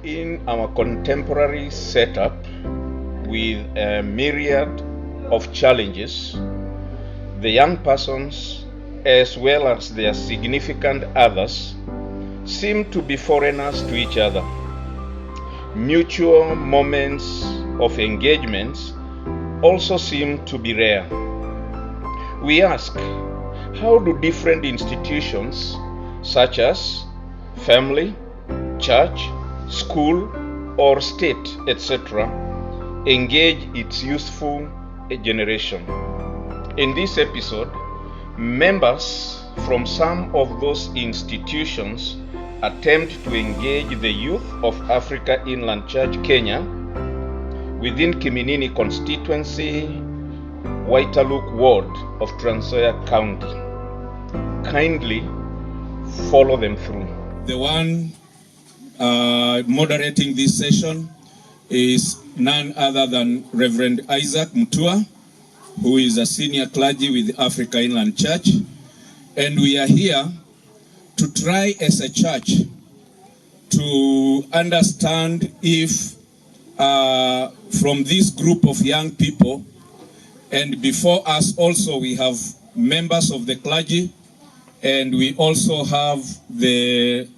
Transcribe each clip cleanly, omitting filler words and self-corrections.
in our contemporary setup with a myriad of challenges, the young persons, as well as their significant others, seem to be foreigners to each other. Mutual moments of engagements also seem to be rare. We ask, how do different institutions such as family, church, school, or state, etc., engage its youthful generation? In this episode, members from some of those institutions attempt to engage the youth of Africa Inland Church, Kenya, within Kiminini constituency, Waitaluk ward of Trans Nzoia County. Kindly follow them through. The one moderating this session is none other than Reverend Isaac Mutua, who is a senior clergy with Africa Inland Church. And we are here to try as a church to understand if from this group of young people, and before us also we have members of the clergy, and we also have the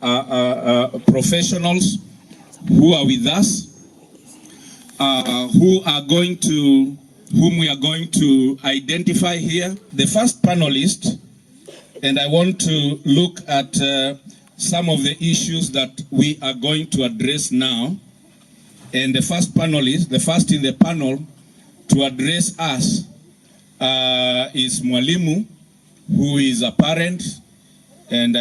professionals who are with us, whom we are going to identify here. The first panelist, and I want to look at some of the issues that we are going to address now. And the first panelist, the first in the panel to address us is Mwalimu, who is a parent, and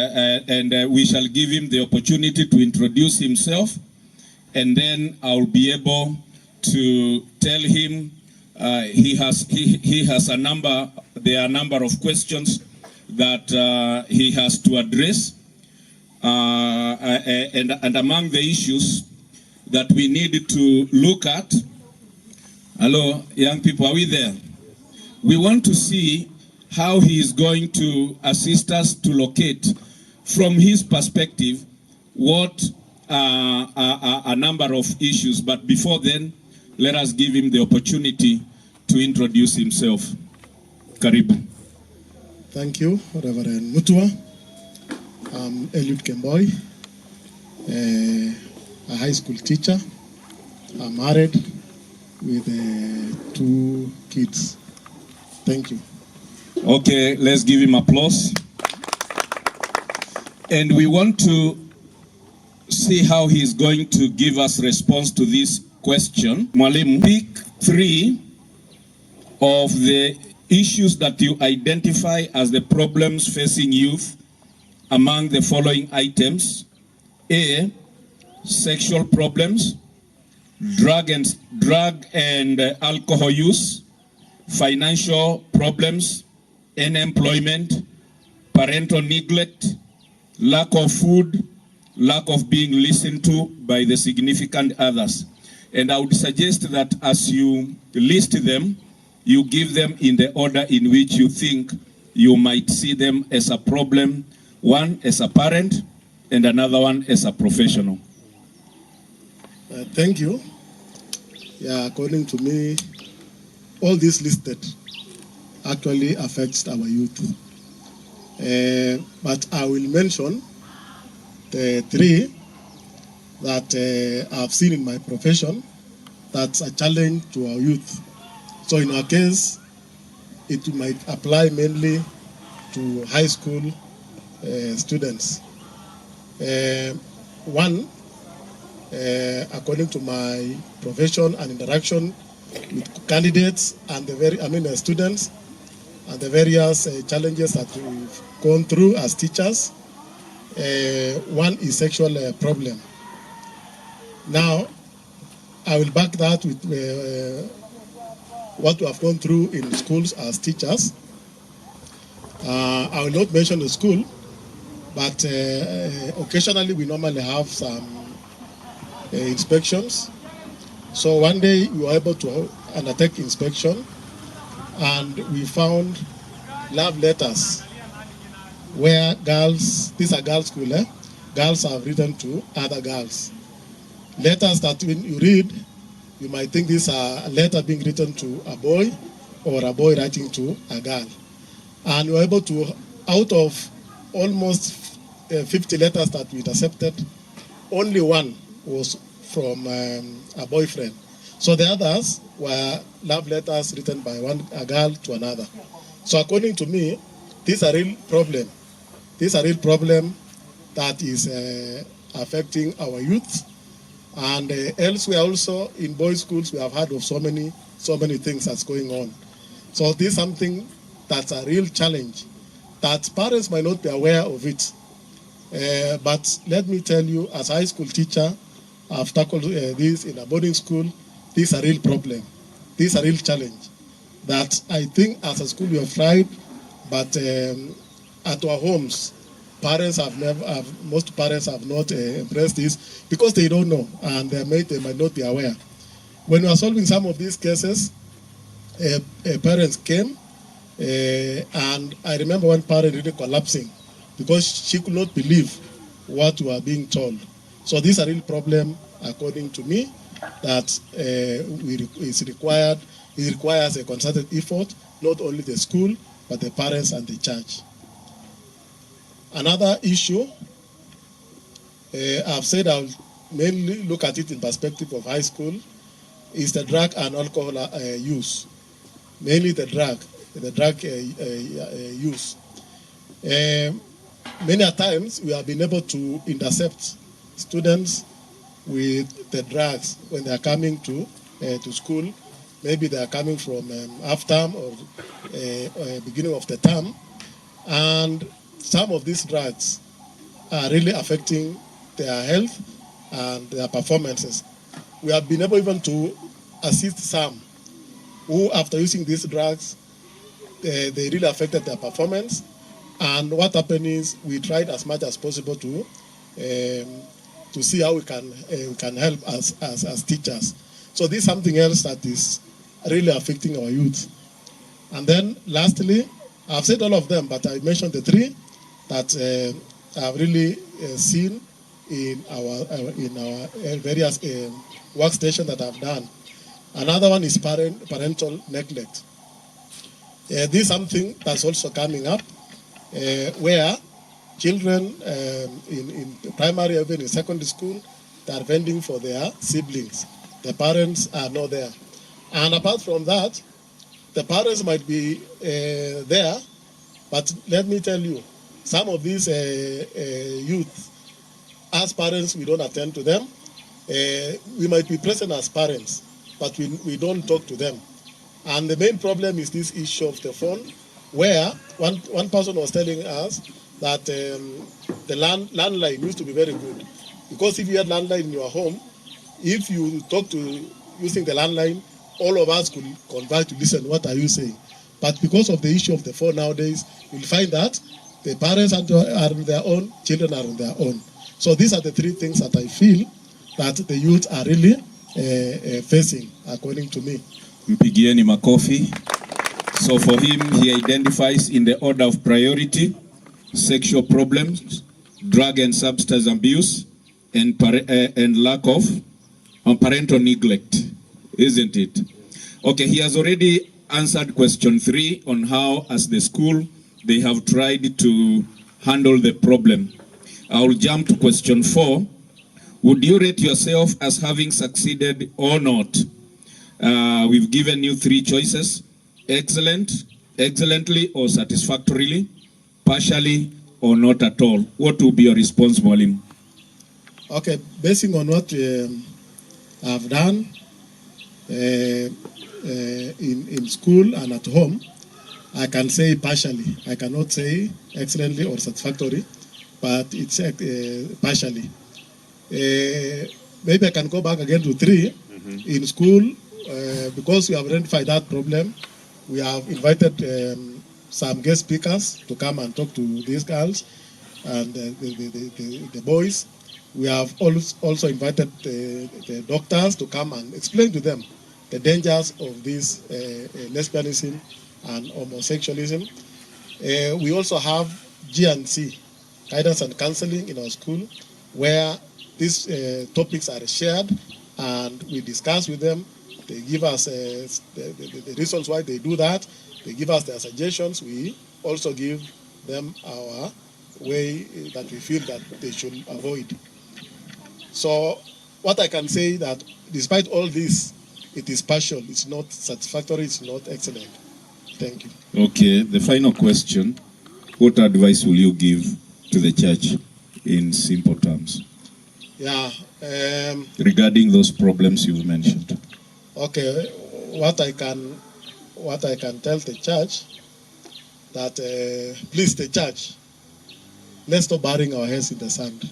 we shall give him the opportunity to introduce himself, and then I'll be able to tell him he has a number. There are a number of questions that he has to address, and among the issues that we need to look at. Hello, young people, are we there? We want to see how he is going to assist us to locate, from his perspective, what a number of issues. But before then, let us give him the opportunity to introduce himself. Karibu. Thank you, Reverend Mutua. I'm Eliud Kemboi, a high school teacher. I'm married with 2 kids. Thank you. Okay, let's give him applause. And we want to see how he's going to give us response to this question. Mwalimu, pick 3 of the issues that you identify as the problems facing youth among the following items. A, sexual problems, drug and alcohol use, financial problems, unemployment, parental neglect, lack of food, lack of being listened to by the significant others. And I would suggest that as you list them, you give them in the order in which you think you might see them as a problem. One as a parent, and another one as a professional. Thank you. Yeah, according to me, all this listed actually affects our youth. But I will mention the 3 that I've seen in my profession that's a challenge to our youth. So in our case, it might apply mainly to high school students. One, according to my profession and interaction with candidates and the students, and the various challenges that we've gone through as teachers, one is sexual problem. Now, I will back that with what we have gone through in schools as teachers. I will not mention the school, but occasionally we normally have some inspections. So one day we were able to undertake inspection, and we found love letters where girls, these are girls' school, girls have written to other girls. letters that when you read, you might think this is a letter being written to a boy or a boy writing to a girl. And we were able to, out of almost 50 letters that we intercepted, only one was from a boyfriend. So the others were love letters written by a girl to another. So according to me, this is a real problem. This is a real problem that is affecting our youth. And elsewhere also in boys' schools, we have heard of so many things that's going on. So this is something that's a real challenge that parents might not be aware of it. But let me tell you, as a high school teacher, I've tackled this in a boarding school. This is a real problem. This is a real challenge that I think as a school we have tried, but at our homes, most parents have not embraced this because they don't know and they might not be aware. When we are solving some of these cases, parents came and I remember one parent really collapsing because she could not believe what we were being told. So this is a real problem, according to me, that it requires a concerted effort, not only the school, but the parents and the church. Another issue, I've said I'll mainly look at it in perspective of high school, is the drug and alcohol use, mainly the drug use. Many a times we have been able to intercept students with the drugs when they are coming to school. Maybe they are coming from half term or beginning of the term, and some of these drugs are really affecting their health and their performances. We have been able even to assist some who, after using these drugs, they really affected their performance. And what happened is we tried as much as possible to see how we can help as teachers. So this is something else that is really affecting our youth. And then lastly, I've said all of them, but I mentioned the three that I've really seen in our various workstations that I've done. Another one is parental neglect. This is something that's also coming up, where children in primary, even in secondary school, they are vending for their siblings. The parents are not there. And apart from that, the parents might be there, but let me tell you, some of these youth, as parents, we don't attend to them. We might be present as parents, but we don't talk to them. And the main problem is this issue of the phone, where one person was telling us that the landline used to be very good. Because if you had landline in your home, if you talk to using the landline, all of us could converge to listen, what are you saying? But because of the issue of the phone nowadays, you'll find that the parents are on their own, children are on their own. So these are the three things that I feel that the youth are really facing, according to me. Mpigieni makofi. So for him, he identifies in the order of priority: sexual problems, drug and substance abuse, and lack of parental neglect, isn't it? Okay, he has already answered question 3 on how, as the school, they have tried to handle the problem. I'll jump to question 4. Would you rate yourself as having succeeded or not? We've given you 3 choices: excellent, excellently, or satisfactorily, partially, or not at all. What will be your response, Mwalimu? Okay, basing on what I've done in school and at home, I can say partially. I cannot say excellently or satisfactory, but it's partially. Maybe I can go back again to 3. In school, because we have identified that problem, we have invited some guest speakers to come and talk to these girls and the boys. We have also invited the doctors to come and explain to them the dangers of this lesbianism and homosexualism. We also have G&C, guidance and counseling in our school, where these topics are shared and we discuss with them. They give us the reasons why they do that. They give us their suggestions. We also give them our way that we feel that they should avoid. So what I can say that despite all this, it is partial, it's not satisfactory, it's not excellent. Thank you. Okay, the final question. What advice will you give to the church in simple terms? Yeah. Regarding those problems you've mentioned. Okay, what I can tell the church that please, the church, let's stop burying our heads in the sand.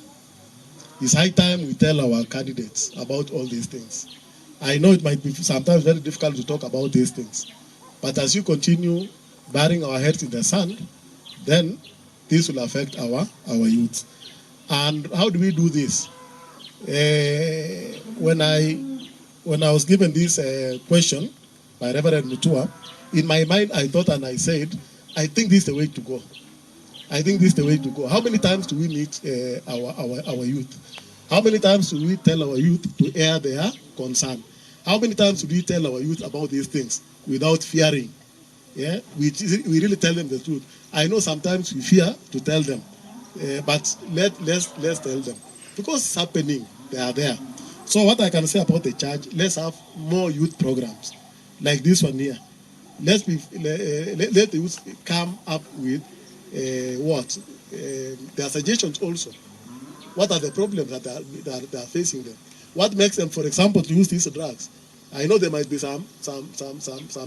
It's high time we tell our candidates about all these things. I know it might be sometimes very difficult to talk about these things, but as you continue burying our heads in the sand, then this will affect our youth. And how do we do this? When I was given this question by Reverend Mutua, in my mind I thought and I said, I think this is the way to go. I think this is the way to go. How many times do we meet our youth? How many times do we tell our youth to air their concern? How many times do we tell our youth about these things without fearing? Yeah, we really tell them the truth. I know sometimes we fear to tell them, but let's tell them because it's happening. They are there. So what I can say about the church, let's have more youth programs like this one here. Let the youth come up with their suggestions also. What are the problems that are facing them? What makes them, for example, to use these drugs? I know there might be some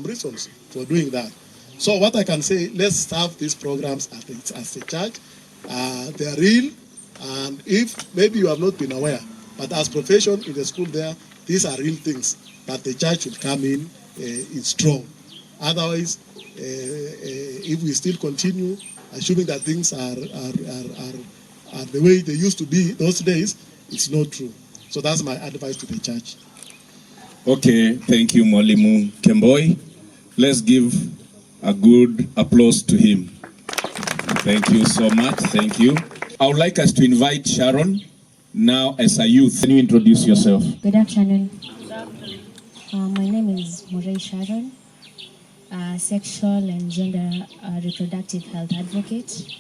reasons for doing that. So what I can say, let's have these programs as a church. They are real, and if maybe you have not been aware, but as profession in the school there, these are real things that the church should come in strong. Otherwise, if we still continue assuming that things are the way they used to be those days, it's not true. So that's my advice to the church. Okay, thank you, Mwalimu Kemboi. Let's give a good applause to him. Thank you so much. Thank you. I would like us to invite Sharon now as a youth. Can you introduce yourself? Good afternoon. My name is Murray Sharon, sexual and gender reproductive health advocate,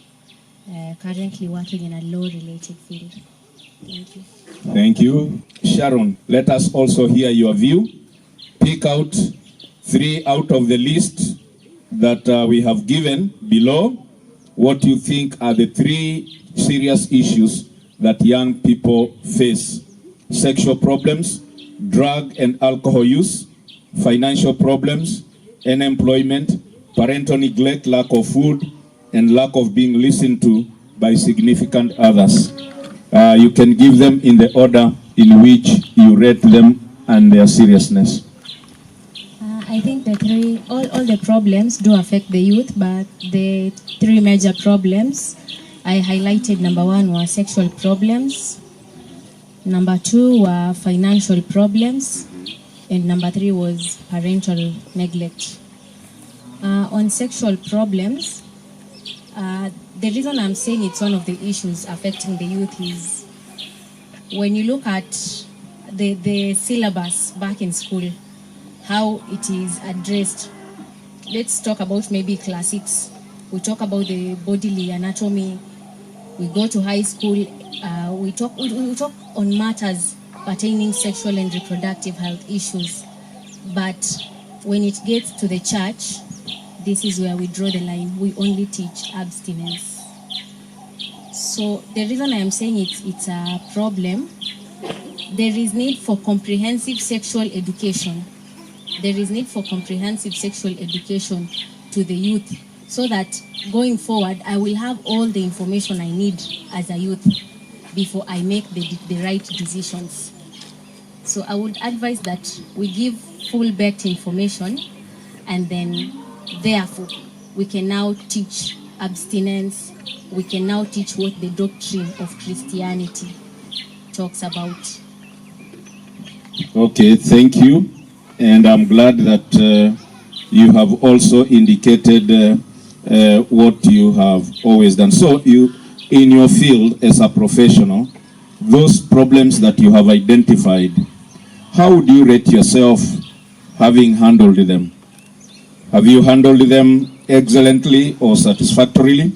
currently working in a law-related field. Thank you. Thank you. Sharon, let us also hear your view. Pick out 3 out of the list that we have given below. What you think are the 3 serious issues that young people face? Sexual problems, drug and alcohol use, financial problems, unemployment, parental neglect, lack of food, and lack of being listened to by significant others. You can give them in the order in which you rate them and their seriousness. I think all the problems do affect the youth, but the 3 major problems I highlighted, number 1 were sexual problems, number 2 were financial problems, and number 3 was parental neglect. On sexual problems, the reason I'm saying it's one of the issues affecting the youth is when you look at the syllabus back in school, how it is addressed. Let's talk about maybe class 6. We talk about the bodily anatomy. We go to high school. We talk on matters pertaining sexual and reproductive health issues. But when it gets to the church, this is where we draw the line. We only teach abstinence. So the reason I am saying it's a problem, there is need for comprehensive sexual education. There is need for comprehensive sexual education to the youth so that going forward, I will have all the information I need as a youth before I make the right decisions. So I would advise that we give full-baked information, and then therefore we can now teach abstinence. We can now teach what the doctrine of Christianity talks about. Okay, thank you. And I'm glad that you have also indicated what you have always done. So you, in your field as a professional, those problems that you have identified, how would you rate yourself having handled them? Have you handled them excellently or satisfactorily,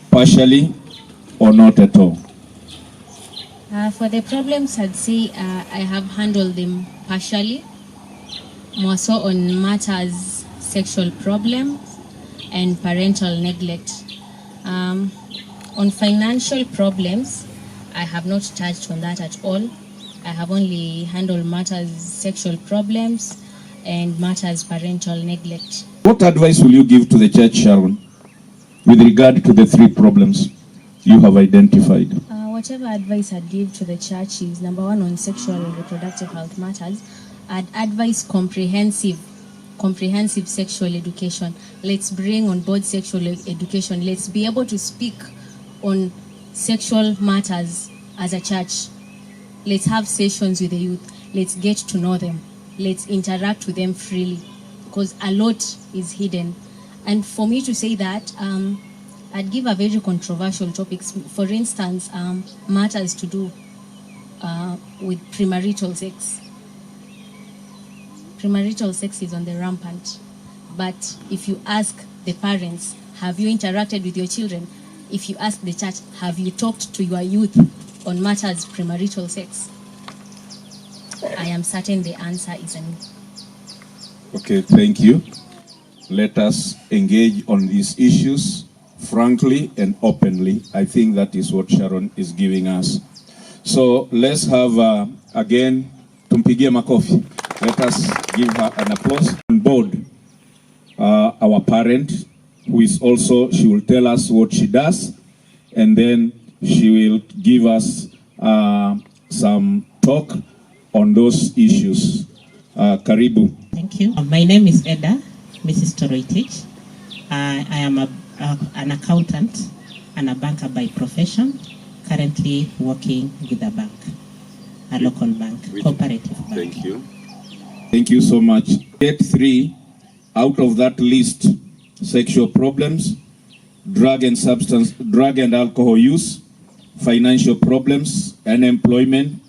partially, or not at all? For the problems, I'd say I have handled them partially, more so on matters sexual problems and parental neglect. On financial problems, I have not touched on that at all. I have only handled matters sexual problems and matters parental neglect. What advice will you give to the church, Sharon, with regard to the three problems you have identified? Whatever advice I'd give to the church is, number one, on sexual and reproductive health matters, I'd advise comprehensive sexual education. Let's bring on board sexual education. Let's be able to speak on sexual matters as a church. Let's have sessions with the youth. Let's get to know them. Let's interact with them freely, because a lot is hidden. And for me to say that, I'd give a very controversial topics. For instance, matters to do with premarital sex. Premarital sex is on the rampant. But if you ask the parents, have you interacted with your children? If you ask the church, have you talked to your youth on matters premarital sex? I am certain the answer is a no. Okay, thank you. Let us engage on these issues frankly and openly. I think that is what Sharon is giving us. So let's have, again, tumpigie makofi. Let us give her an applause. On board, our parent, who is also, she will tell us what she does, and then she will give us some talk on those issues. Karibu. Thank you. My name is Eda, Mrs. Toroitich. I am an accountant and a banker by profession, currently working with a bank, a local bank, cooperative bank. Thank you. Thank you so much. Get 3 out of that list: sexual problems, drug and alcohol use, financial problems, unemployment,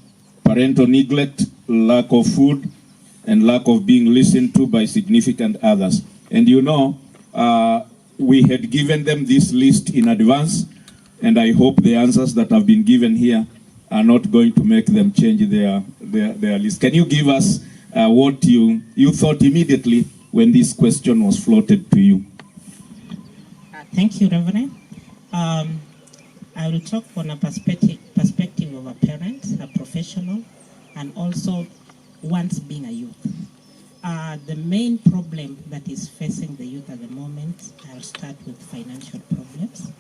parental neglect, lack of food, and lack of being listened to by significant others. And you know, we had given them this list in advance, and I hope the answers that have been given here are not going to make them change their list. Can you give us what you thought immediately when this question was floated to you? Thank you, Reverend. I will talk from a perspective of a parent, a professional, and also once being a youth. The main problem that is facing the youth at the moment, I'll start with financial problems,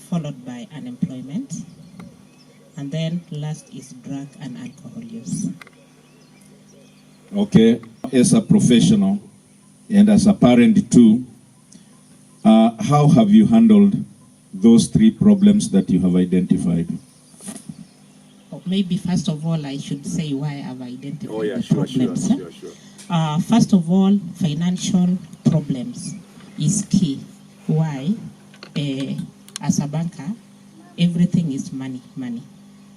followed by unemployment, and then last is drug and alcohol use. Okay, as a professional and as a parent too, how have you handled those 3 problems that you have identified? Maybe first of all, I should say why I've identified the sure. problems. First of all, financial problems is key. Why? As a banker, everything is money.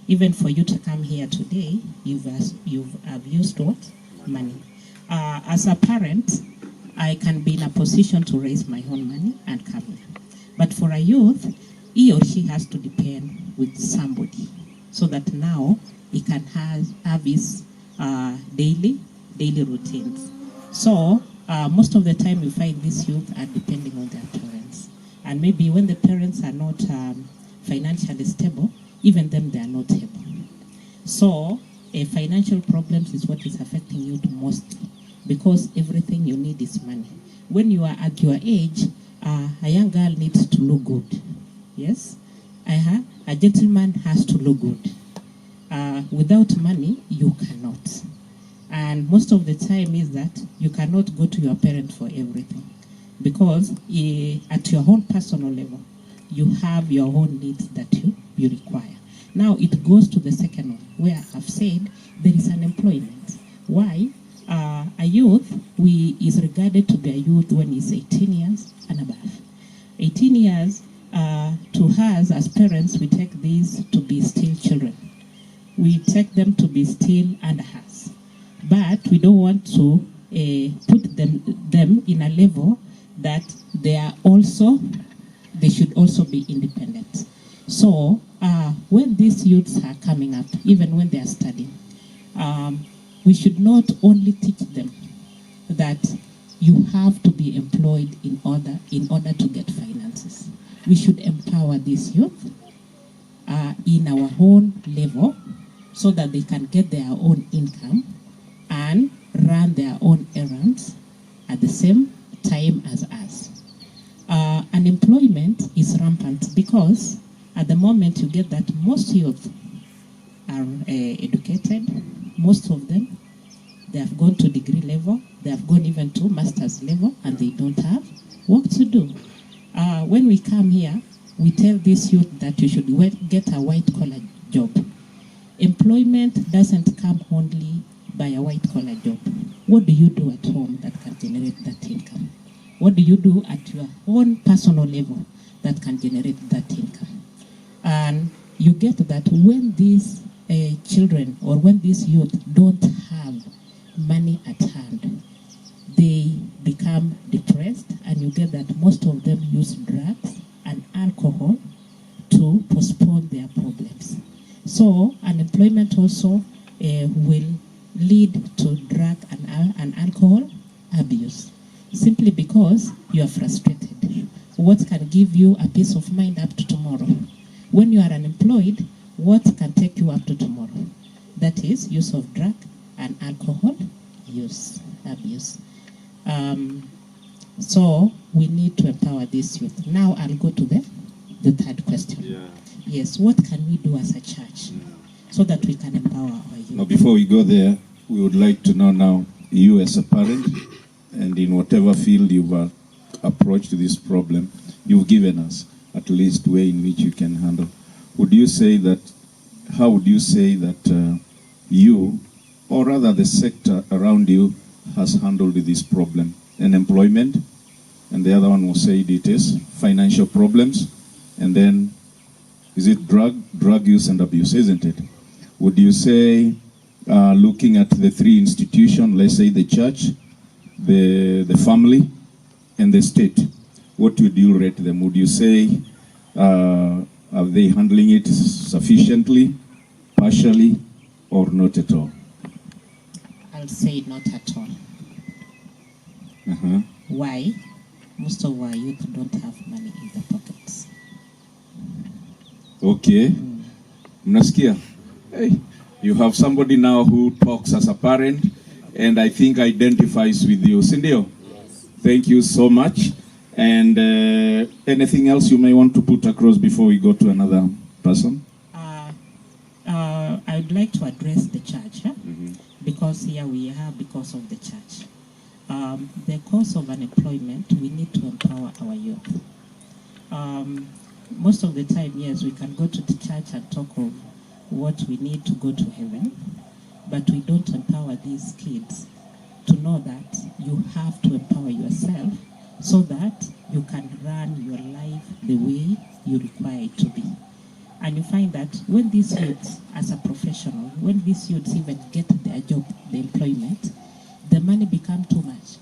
Even for you to come here today, you've used what? Money. As a parent, I can be in a position to raise my own money and come here. But for a youth, he or she has to depend with somebody, so that now he can have his daily routines. So most of the time you find these youth are depending on their parents. And maybe when the parents are not financially stable, even them they are not able. So financial problems is what is affecting youth mostly, because everything you need is money. When you are at your age, a young girl needs to look good. Yes? A gentleman has to look good. Without money, you cannot. And most of the time is that you cannot go to your parent for everything, because at your own personal level, you have your own needs that you require. Now it goes to the second one, where I've said there is unemployment. Why? A youth is regarded to be a youth when he's 18 years and above. 18 years to us as parents, we take these to be still children. We take them to be still under us. But we don't want to put them in a level that they should also be independent. So when these youths are coming up, even when they are studying, we should not only teach them that you have to be employed in order to get finances. We should empower these youth in our own level so that they can get their own income and run their own errands at the same time as us. Unemployment is rampant because at the moment you get that most youth are educated. Most of them, they have gone to degree level, they have gone even to master's level, and they don't have work to do. When we come here, we tell this youth that you should get a white-collar job. Employment doesn't come only by a white-collar job. What do you do at home that can generate that income? What do you do at your own personal level that can generate that income? And you get that when these children or when these youth don't have money at hand, they become depressed, and you get that most of them use drugs and alcohol to postpone their problems. So unemployment also will lead to drug and alcohol abuse, simply because you are frustrated. What can give you a peace of mind up to tomorrow? When you are unemployed, what can take you up to tomorrow? That is use of drug and alcohol abuse. So we need to empower this youth. Now I'll go to the third question. Yeah. Yes, what can we do as a church so that we can empower our youth? Now, before we go there, we would like to know now, you as a parent, and in whatever field you've approached this problem, you've given us at least way in which you can handle. How would you say that you, or rather the sector around you, has handled this problem? Unemployment, and the other one will say it is financial problems, and then is it drug use and abuse, isn't it? Would you say, looking at the three institutions, let's say the church, the family, and the state, what would you rate them? Would you say, are they handling it sufficiently, partially, or not at all? I'll say not at all. Uh-huh. Why? Most of our youth don't have money in their pockets. Okay. Mnasikia? Hey, you have somebody now who talks as a parent and I think identifies with you. Sindio? Yes. Thank you so much. And anything else you may want to put across before we go to another person? I would like to address the church, because here we are because of the church. The cause of unemployment, we need to empower our youth. Most of the time, yes, we can go to the church and talk of what we need to go to heaven, but we don't empower these kids to know that you have to empower yourself so that you can run your life the way you require it to be. And you find that when these youths, as a professional, when these youths even get their job, the employment, the money becomes too much.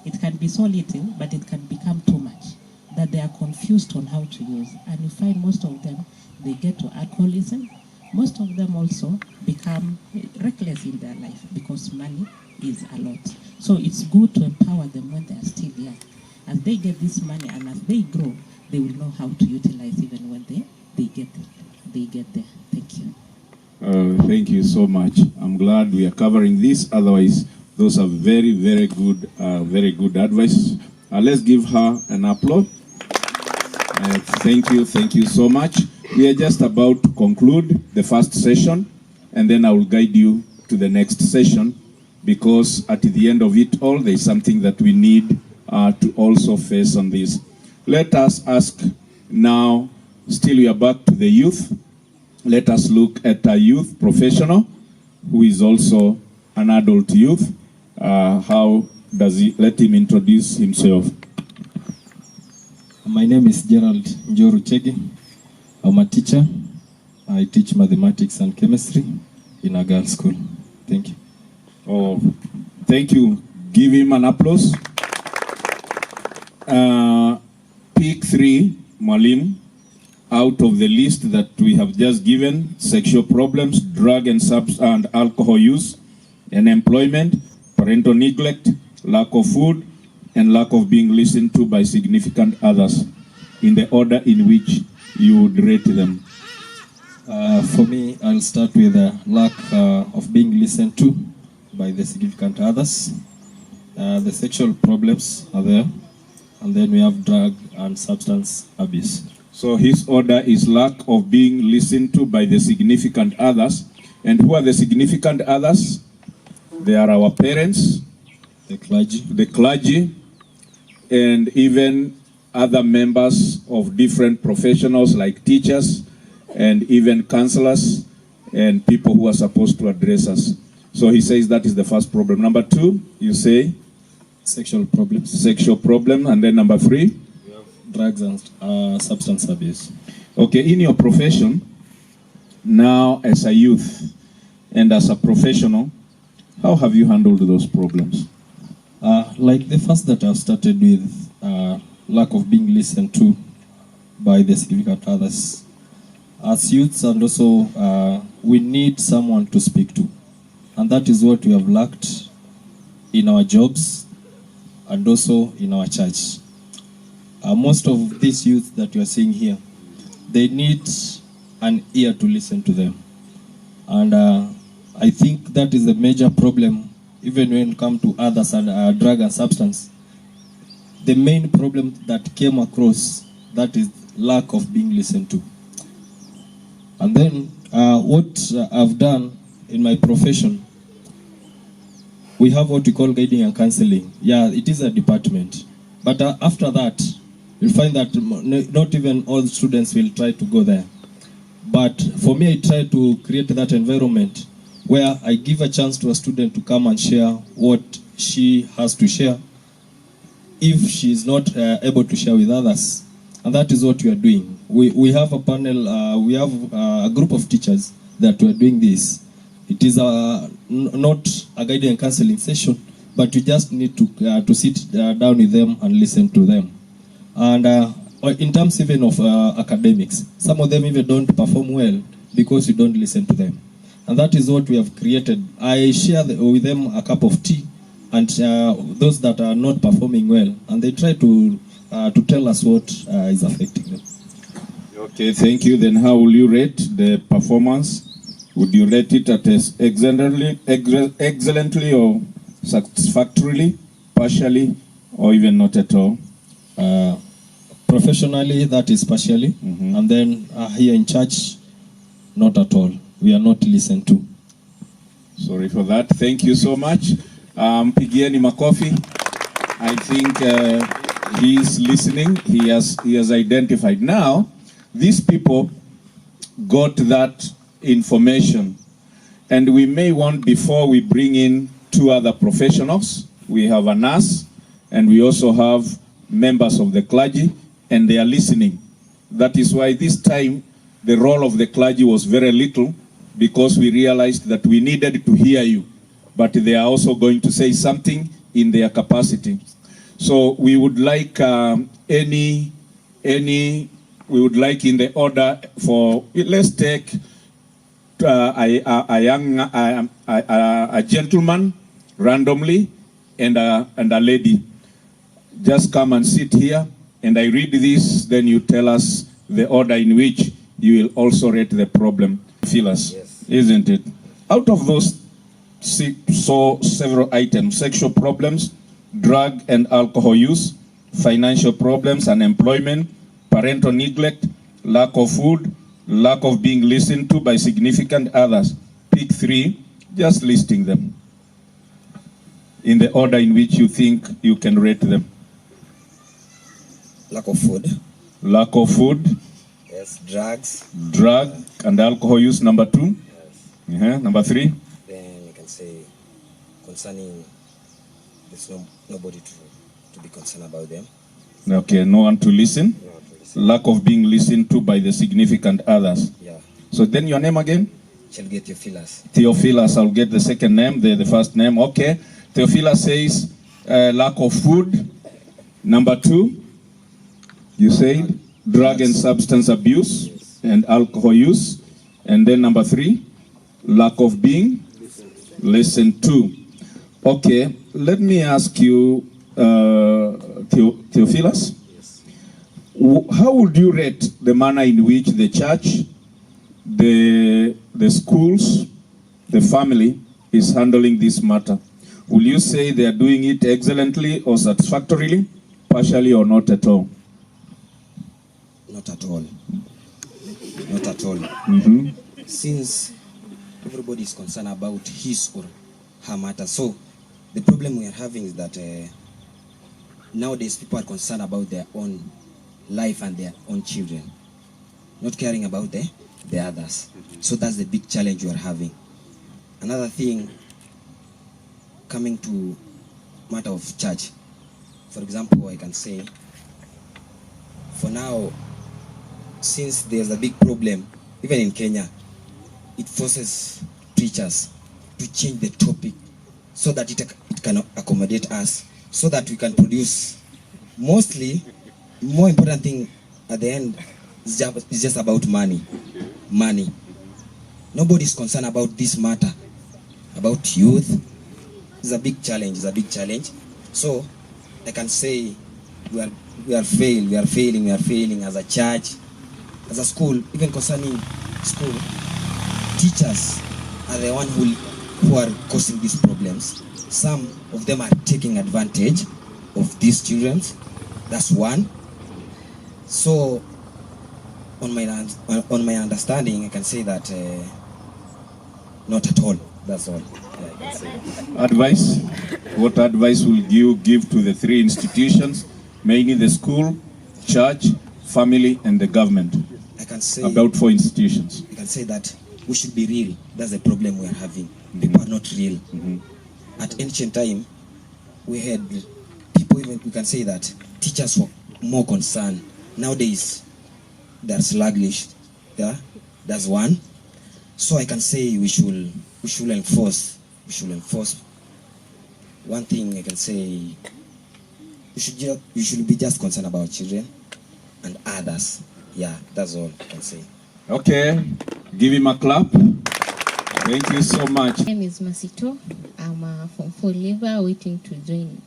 It can be so little, but it can become too much, that they are confused on how to use. And you find most of them, they get to alcoholism. Most of them also become reckless in their life because money is a lot. So it's good to empower them when they are still young. As they get this money and as they grow, they will know how to utilize even when they get there. Thank you. Thank you so much. I'm glad we are covering this. Otherwise, those are very, very good advice. Let's give her an applause. Thank you so much. We are just about to conclude the first session, and then I will guide you to the next session, because at the end of it all, there is something that we need to also face on this. Let us ask now, still we are back to the youth. Let us look at a youth professional who is also an adult youth. How does he, let him introduce himself. My name is Gerald Njoru Chege. I'm a teacher. I teach mathematics and chemistry in a girls' school. Thank you. Oh, thank you. Give him an applause. Pick 3, Mwalimu, out of the list that we have just given: sexual problems, drug and alcohol use, unemployment, parental neglect, lack of food, and lack of being listened to by significant others, in the order in which you would rate them. For me, I'll start with the lack of being listened to by the significant others. The sexual problems are there, and then we have drug and substance abuse. So his order is lack of being listened to by the significant others. And who are the significant others? They are our parents, The clergy, and even other members of different professionals like teachers and even counselors and people who are supposed to address us. So he says that is the first problem. Number 2, you say? Sexual problems. Sexual problem. And then number 3? Drugs and substance abuse. Okay, in your profession, now as a youth and as a professional, how have you handled those problems? Like the first that I've started with, lack of being listened to by the significant others. As youths, and also we need someone to speak to. And that is what we have lacked in our jobs and also in our church. Most of these youth that you are seeing here, they need an ear to listen to them. And I think that is a major problem, even when it comes to others and drug and substance. The main problem that came across, that is lack of being listened to. And then what I've done in my profession, we have what we call guiding and counseling. Yeah, it is a department. But after that, you'll find that not even all students will try to go there. But for me, I try to create that environment where I give a chance to a student to come and share what she has to share if she is not able to share with others. And that is what we are doing. We have a panel, we have a group of teachers that we are doing this. It is not a guiding and counseling session, but we just need to sit down with them and listen to them. And in terms even of academics, some of them even don't perform well because you don't listen to them. And that is what we have created. I share with them a cup of tea, and those that are not performing well, and they try to tell us what is affecting them. Okay, thank you. Then how will you rate the performance? Would you rate it as excellently or satisfactorily, partially, or even not at all? Professionally, that is partially, and then here in church, not at all. We are not listened to. Sorry for that. Thank you so much. Pigieni makofi. I think he is listening. He has identified. Now, these people got that information, and we may want, before we bring in 2 other professionals, we have a nurse, and we also have members of the clergy, and they are listening. That is why this time the role of the clergy was very little, because we realized that we needed to hear you, but they are also going to say something in their capacity. So we would like we would like in the order for, let's take a gentleman randomly and a lady. Just come and sit here, and I read this, then you tell us the order in which you will also rate the problem. Phyllis, yes. Isn't it? Out of those several items: sexual problems, drug and alcohol use, financial problems, unemployment, parental neglect, lack of food, lack of being listened to by significant others. Pick 3, just listing them in the order in which you think you can rate them. Lack of food. Lack of food. Yes, drugs. Drug and alcohol use, number 2. Yes. Number 3. Then you can say concerning there's nobody to be concerned about them. Okay, no one to listen. No one to listen. lack of being listened to by the significant others. Yeah. So then your name again? Shall get your fillers. Theophilus, I'll get the second name, the first name. Okay. Theophilus says lack of food. Number 2, you said drug and substance abuse and alcohol use. And then number 3, lack of being listened to. Okay, let me ask you, Theophilus, how would you rate the manner in which the church, the schools, the family is handling this matter? Will you say they are doing it excellently or satisfactorily, partially or not at all? Not at all. Not at all. Mm-hmm. Since everybody is concerned about his or her matter. So the problem we are having is that nowadays people are concerned about their own life and their own children, not caring about the others. So that's the big challenge we are having. Another thing, coming to matter of church, for example, I can say, for now, since there's a big problem, even in Kenya, it forces preachers to change the topic so that it can accommodate us, so that we can produce. Mostly, more important thing at the end is just about money. Money. Nobody's concerned about this matter, about youth. It's a big challenge. It's a big challenge. So I can say we are failing as a church, as a school. Even concerning school, teachers are the one who are causing these problems. Some of them are taking advantage of these children. That's one. So on my understanding, I can say that not at all. That's all. Yeah, I can say. Advice? What advice will you give to the 3 institutions, mainly the school, church, family, and the government? I can say about 4 institutions. I can say that we should be real. That's the problem we are having. People are not real. Mm-hmm. At ancient time, we had people, even we can say that teachers were more concerned. Nowadays, they're sluggish. Yeah, that's one. So I can say we should enforce. One thing I can say, we should be just concerned about children and others. Yeah, that's all I can say. Okay, give him a clap. Thank you so much. My name is Masito. I'm a Form 4 leaver waiting to join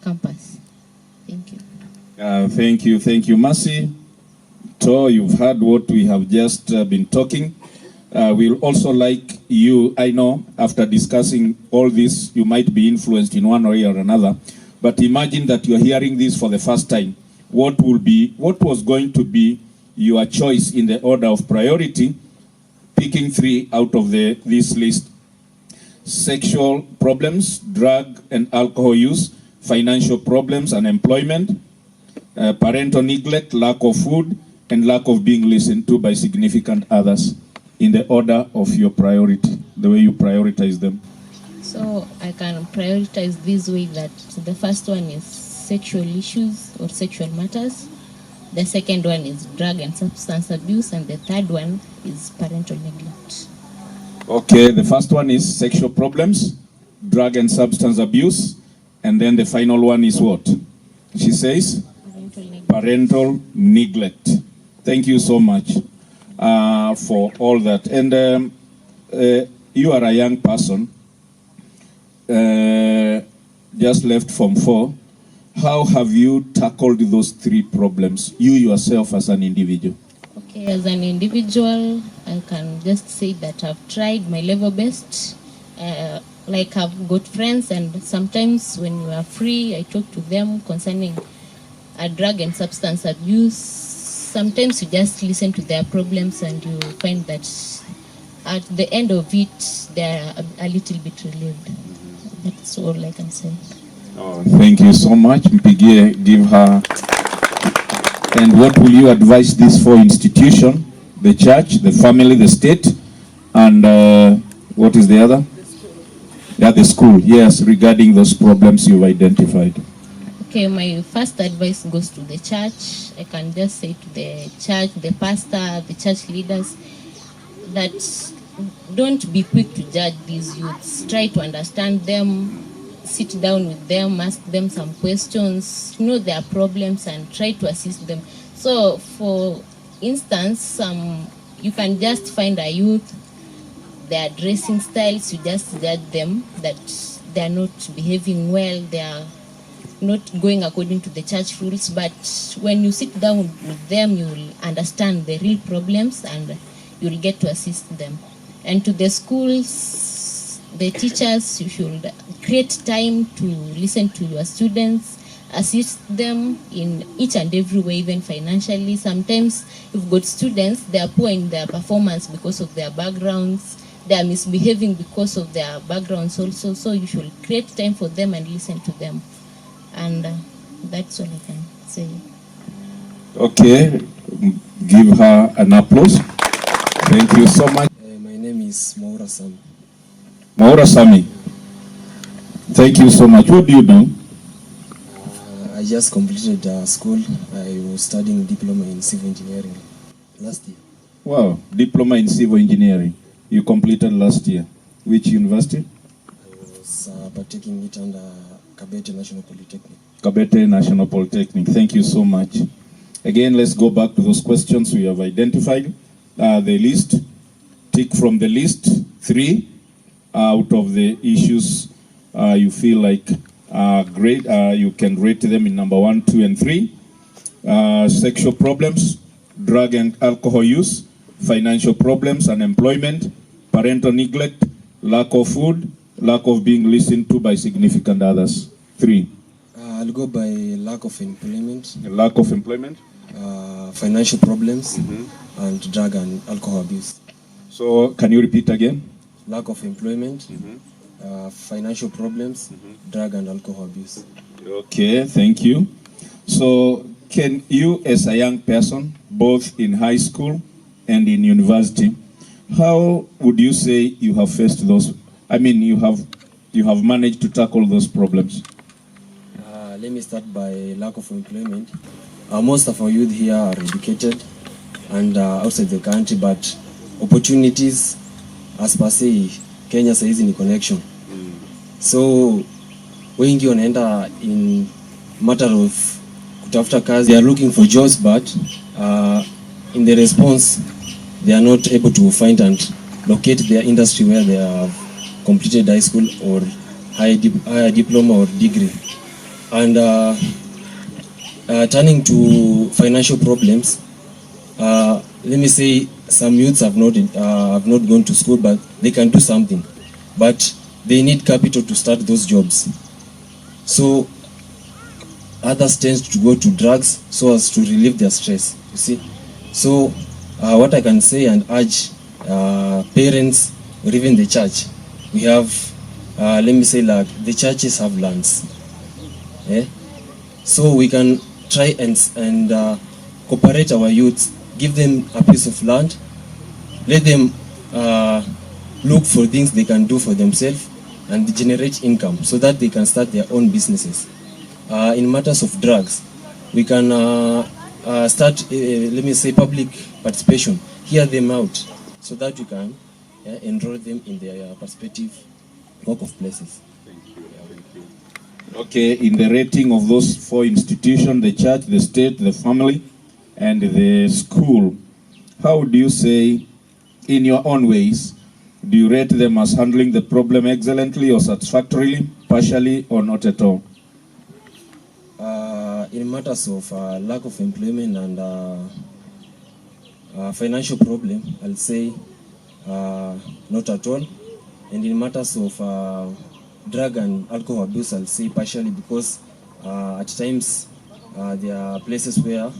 campus. Thank you. Thank you, Mercy. To you've heard what we have just been talking. We'll also like you, I know, after discussing all this, you might be influenced in one way or another, but imagine that you're hearing this for the first time. What was going to be your choice in the order of priority, picking 3 out of this list: sexual problems, drug and alcohol use, financial problems, unemployment, parental neglect, lack of food, and lack of being listened to by significant others, in the order of your priority, the way you prioritize them. So I can prioritize this way, that the first one is sexual issues or sexual matters. The second one is drug and substance abuse, and the third one is parental neglect. Okay, the first one is sexual problems, drug and substance abuse, and then the final one is what? She says? Parental neglect. Thank you so much for all that. And you are a young person, just left Form 4. How have you tackled those 3 problems, you yourself as an individual? Okay, as an individual, I can just say that I've tried my level best. Like, I've got friends, and sometimes when we are free, I talk to them concerning drug and substance abuse. Sometimes you just listen to their problems and you find that at the end of it, they're a little bit relieved. That's all I can say. Oh, thank you so much. Mpigie, give her. And what will you advise these 4 institutions? The church, the family, the state, and what is the other? Yeah, the school. Yes, regarding those problems you've identified. Okay, my first advice goes to the church. I can just say to the church, the pastor, the church leaders, that don't be quick to judge these youths. Try to understand them, sit down with them, ask them some questions, know their problems, and try to assist them. So, for instance, you can just find a youth, their dressing styles, you just judge them that they are not behaving well, they are not going according to the church rules. But when you sit down with them, you will understand the real problems and you will get to assist them. And to the schools, the teachers, you should create time to listen to your students, assist them in each and every way, even financially. Sometimes you've got students, they are poor in their performance because of their backgrounds, they are misbehaving because of their backgrounds also. So you should create time for them and listen to them. And that's all I can say. Okay, give her an applause. Thank you so much. My name is Maura Sam. Maura Sami, thank you so much. What do you do? I just completed school. I was studying diploma in civil engineering last year. Wow, diploma in civil engineering. You completed last year. Which university? I was partaking it under Kabete National Polytechnic. Kabete National Polytechnic. Thank you so much. Again, let's go back to those questions we have identified. The list. Tick from the list 3 out of the issues you feel like great. You can rate them in number 1, 2, and 3. Sexual problems, drug and alcohol use, financial problems, unemployment, parental neglect, lack of food, lack of being listened to by significant others. 3. I'll go by lack of employment. Lack of employment. Financial problems, and drug and alcohol abuse. So, can you repeat again? Lack of employment, financial problems, drug and alcohol abuse. Okay, thank you. So, can you, as a young person, both in high school and in university, how would you say you have faced those? I mean, you have managed to tackle those problems. Let me start by lack of employment. Most of our youth here are educated and outside the country, but opportunities, as per se, Kenya says in connection. So wengi wanaenda in matter of kutafuta kazi, they are looking for jobs, but in the response, they are not able to find and locate their industry where they have completed high school or higher diploma or degree. And turning to financial problems, let me say some youths have not gone to school, but they can do something, but they need capital to start those jobs. So others tend to go to drugs so as to relieve their stress, you see. So what I can say and urge parents or even the church, we have, let me say, like the churches have lands. Yeah? So we can try and cooperate our youths, give them a piece of land, let them look for things they can do for themselves and generate income so that they can start their own businesses. In matters of drugs, we can start, let me say, public participation, hear them out so that we can enroll them in their perspective work of places. Okay, in the rating of those 4 institutions, the church, the state, the family, and the school, how do you say, in your own ways, do you rate them as handling the problem excellently or satisfactorily, partially, or not at all? In matters of lack of employment and financial problem, I'll say not at all. And in matters of drug and alcohol abuse, I'll say partially, because at times there are places where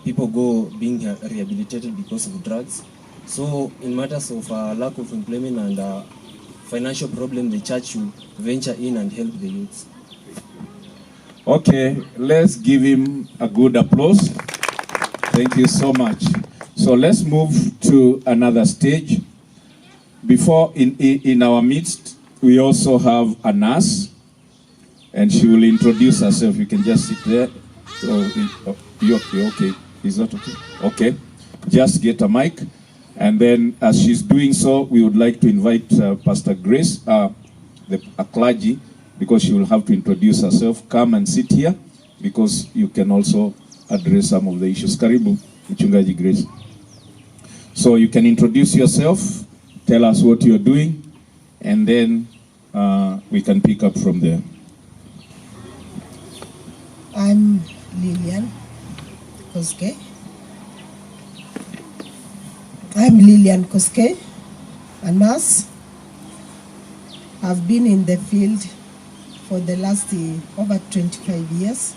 people go being rehabilitated because of drugs. So in matters of lack of employment and financial problem, the church should venture in and help the youths. Okay, let's give him a good applause. Thank you so much. So let's move to another stage. Before, in our midst, we also have a nurse and she will introduce herself. You can just sit there. You okay? Is that okay? Okay. Just get a mic, and then as she's doing so, we would like to invite Pastor Grace, a clergy, because she will have to introduce herself. Come and sit here, because you can also address some of the issues. Karibu, Mchungaji Grace. So you can introduce yourself, tell us what you're doing, and then we can pick up from there. I'm Lilian Koske. A nurse. I've been in the field for the last over 25 years.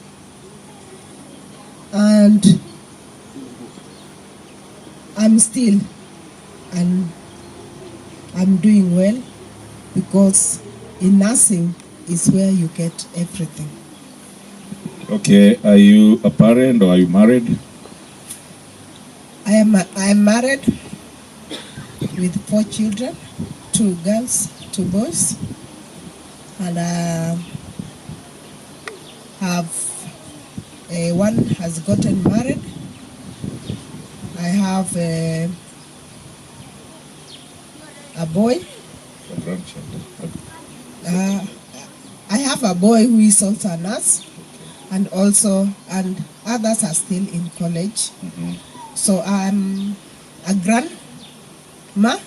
And I'm doing well, because in nursing is where you get everything. Okay, are you a parent or are you married? I'm married with 4 children, 2 girls, 2 boys, and one has gotten married. I have a boy. I have a boy who is also a nurse, and others are still in college. So I'm a grandma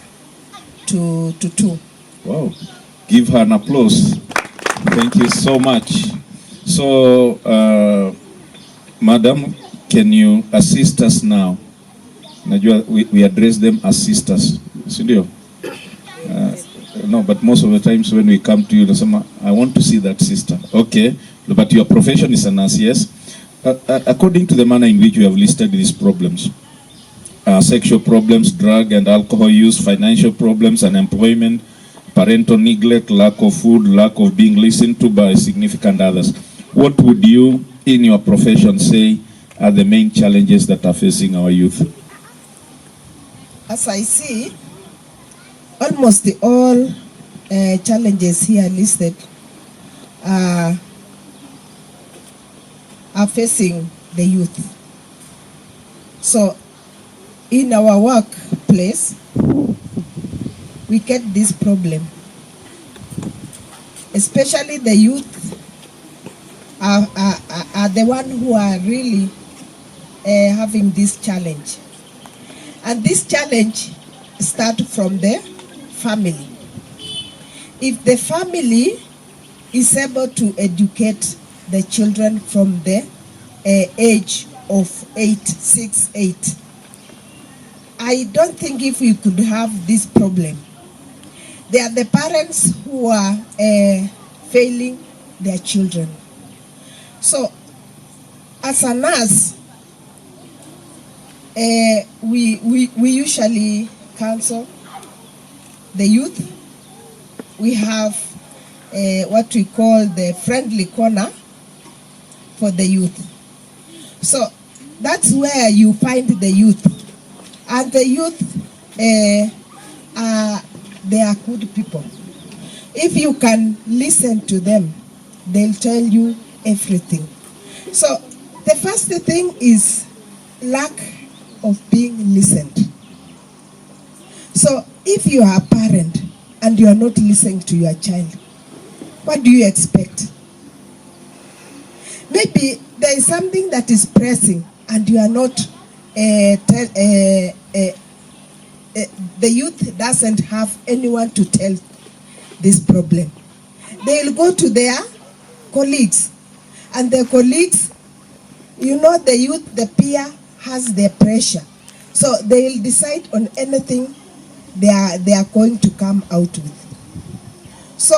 to 2. Wow. Give her an applause. Thank you so much. So, Madam, can you assist us now? We address them as sisters. Sindio? No, but most of the times when we come to you, I want to see that sister. Okay. But your profession is a nurse, yes? According to the manner in which you have listed these problems, sexual problems, drug and alcohol use, financial problems, unemployment, parental neglect, lack of food, lack of being listened to by significant others, what would you, in your profession, say are the main challenges that are facing our youth? As I see, almost all challenges here listed are facing the youth. So in our workplace, we get this problem. Especially the youth are the ones who are really having this challenge. And this challenge starts from the family. If the family is able to educate the children from the age of 6, 8, I don't think if we could have this problem. They are the parents who are failing their children. So, as a nurse, we usually counsel the youth. We have what we call the friendly corner for the youth. So that's where you find the youth. And the youth, they are good people. If you can listen to them, they'll tell you everything. So the first thing is lack of being listened. So if you are a parent and you are not listening to your child, what do you expect? Maybe there is something that is pressing and you are not, the youth doesn't have anyone to tell this problem. They'll go to their colleagues, and their colleagues, you know, the youth, the peer has their pressure. So they'll decide on anything they are going to come out with. So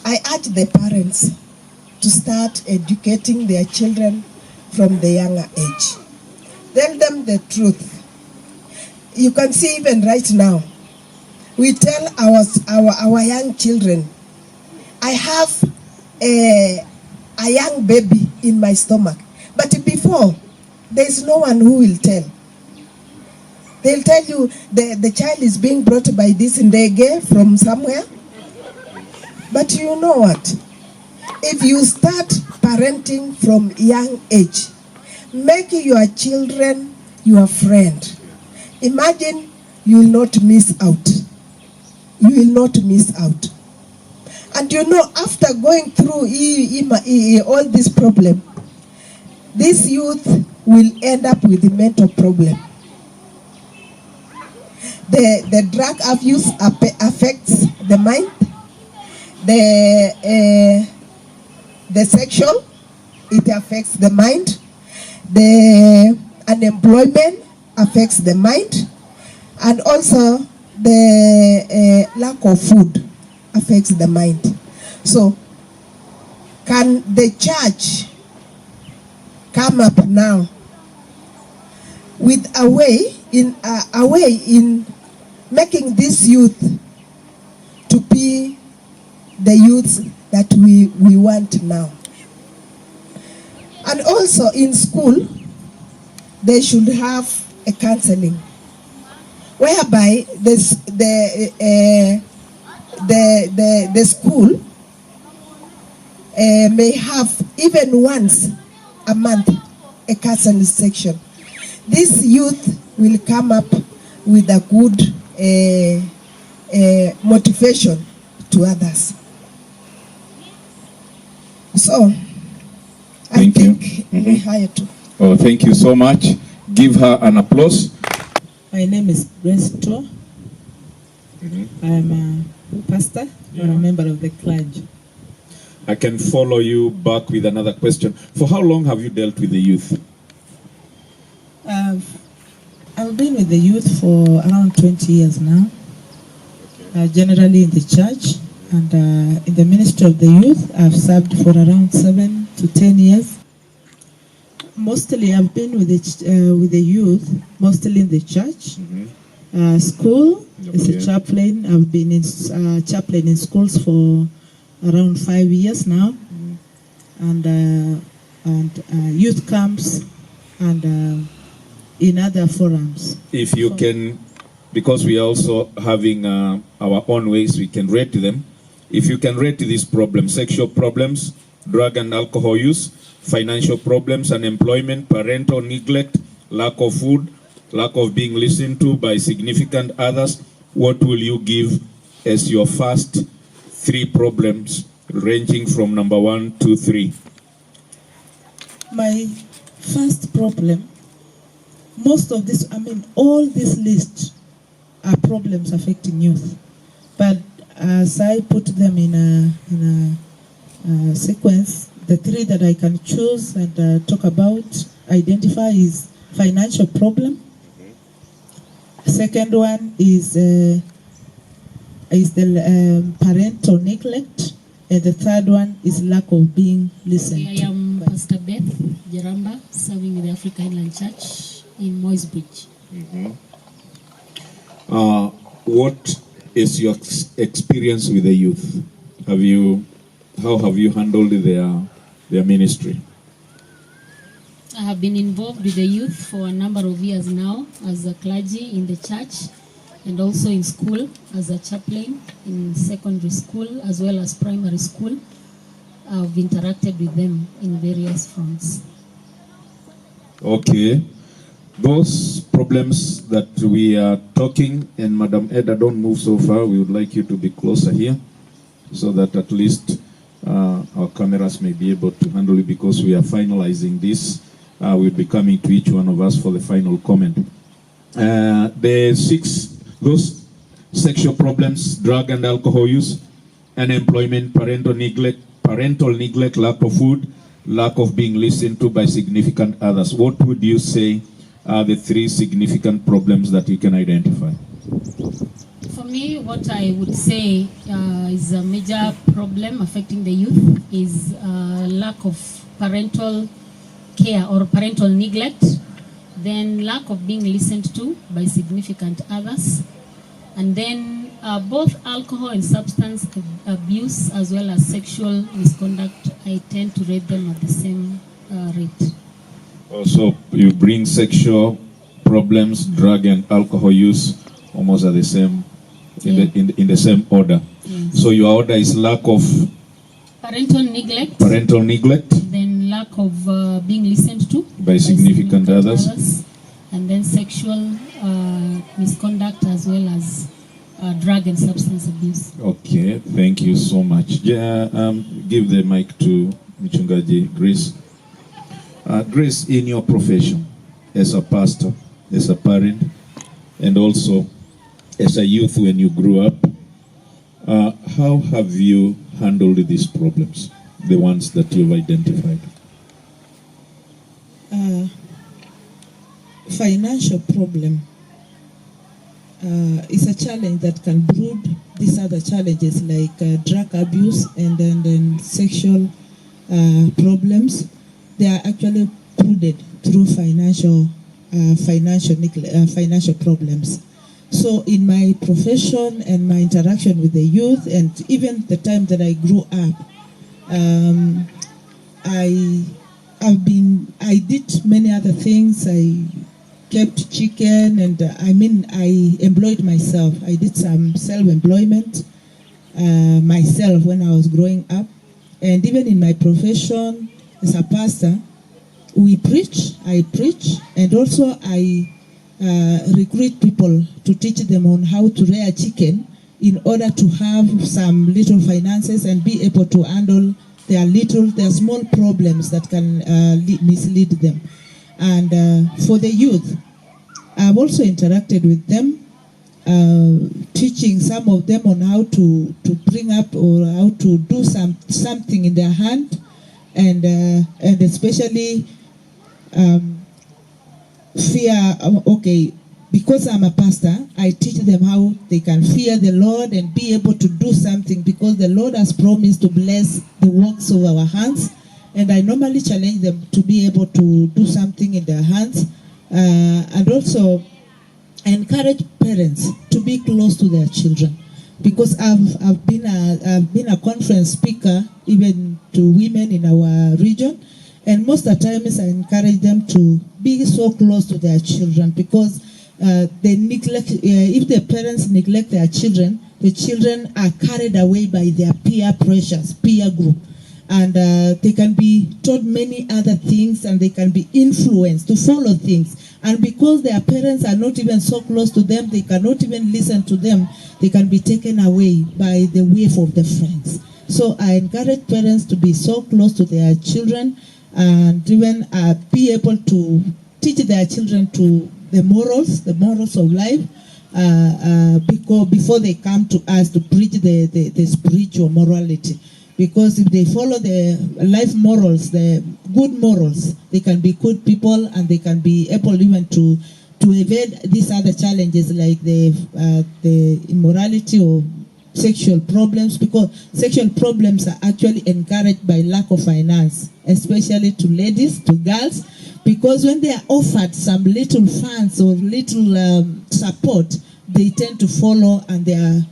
I urge the parents to start educating their children from the younger age. Tell them the truth. You can see even right now, we tell our young children, I have a young baby in my stomach. But before, there's no one who will tell. They'll tell you the child is being brought by this ndege from somewhere. But you know what? If you start parenting from young age, make your children your friend. Imagine you will not miss out. You will not miss out. And you know, after going through all this problem, this youth will end up with a mental problem. The drug abuse affects the mind, the sexual, it affects the mind, the unemployment affects the mind, and also the lack of food affects the mind. So, can the church come up now with a way in making this youth to be the youths that we want now? And also in school, they should have a counseling whereby the school may have even once a month a counseling section. This youth will come up with a good motivation to others. So, I think we hire to. Oh, thank you so much. Give her an applause. My name is Bresto. I am a pastor or a member of the clergy. I can follow you back with another question. For how long have you dealt with the youth? I've been with the youth for around 20 years now. Generally in the church and in the ministry of the youth, I've served for around 7 to 10 years. Mostly I've been with the youth, mostly in the church. School, as a chaplain. I've been in chaplain in schools for around 5 years now, and youth camps and in other forums. If you can, because we are also having our own ways we can rate them. If you can rate these problems: sexual problems, drug and alcohol use, financial problems, unemployment, parental neglect, lack of food, lack of being listened to by significant others, what will you give as your first 3 problems, ranging from number 1 to 3? My first problem, most of this, all this list are problems affecting youth. But as I put them in a sequence, the 3 that I can choose and talk about, identify, is financial problem. Second one is the parental neglect, and the third one is lack of being listened to. I am Pastor Beth Jaramba, serving with the Africa Inland Church in Moisbridge. What is your experience with the youth? How have you handled their ministry? I have been involved with the youth for a number of years now as a clergy in the church and also in school as a chaplain in secondary school as well as primary school. I've interacted with them in various fronts. Okay. Those problems that we are talking, and Madam Eda, don't move so far. We would like you to be closer here so that at least our cameras may be able to handle it, because we are finalizing this. We'll be coming to each one of us for the final comment. Those sexual problems, drug and alcohol use, unemployment, parental neglect, lack of food, lack of being listened to by significant others. What would you say are the 3 significant problems that you can identify? For me, what I would say is a major problem affecting the youth is lack of parental care or parental neglect, then lack of being listened to by significant others, and then both alcohol and substance abuse as well as sexual misconduct, I tend to rate them at the same rate. Also, you bring sexual problems, drug and alcohol use almost at the same, in the same order. Yes. So your order is lack of Parental neglect. Parental neglect. Then lack of being listened to By significant others. And then sexual misconduct as well as drug and substance abuse. Okay, thank you so much. Give the mic to Mchungaji Grace. Grace, in your profession as a pastor, as a parent, and also as a youth when you grew up, how have you handled these problems, the ones that you've identified? Financial problem is a challenge that can brood these other challenges like drug abuse and then sexual problems. They are actually brooded through financial problems. So in my profession and my interaction with the youth, and even the time that I grew up, I did many other things. I kept chicken, and I employed myself. I did some self-employment myself when I was growing up. And even in my profession as a pastor, I preach, and also I recruit people to teach them on how to rear chicken in order to have some little finances and be able to handle their small problems that can mislead them. And for the youth, I've also interacted with them, teaching some of them on how to bring up or how to do something in their hand, and especially fear. Okay, because I'm a pastor, I teach them how they can fear the Lord and be able to do something, because the Lord has promised to bless the works of our hands. And I normally challenge them to be able to do something in their hands, and also encourage parents to be close to their children, because I've been a conference speaker even to women in our region, and most of the times I encourage them to be so close to their children, because they neglect. If the parents neglect their children, the children are carried away by their peer pressures, peer group. And they can be taught many other things, and they can be influenced to follow things. And because their parents are not even so close to them, they cannot even listen to them, they can be taken away by the wave of the friends. So I encourage parents to be so close to their children, and even be able to teach their children to the morals of life, before they come to us to preach the spiritual morality. Because if they follow the life morals, the good morals, they can be good people, and they can be able even to evade these other challenges like the immorality or sexual problems, because sexual problems are actually encouraged by lack of finance, especially to ladies, to girls, because when they are offered some little funds or little support, they tend to follow, and they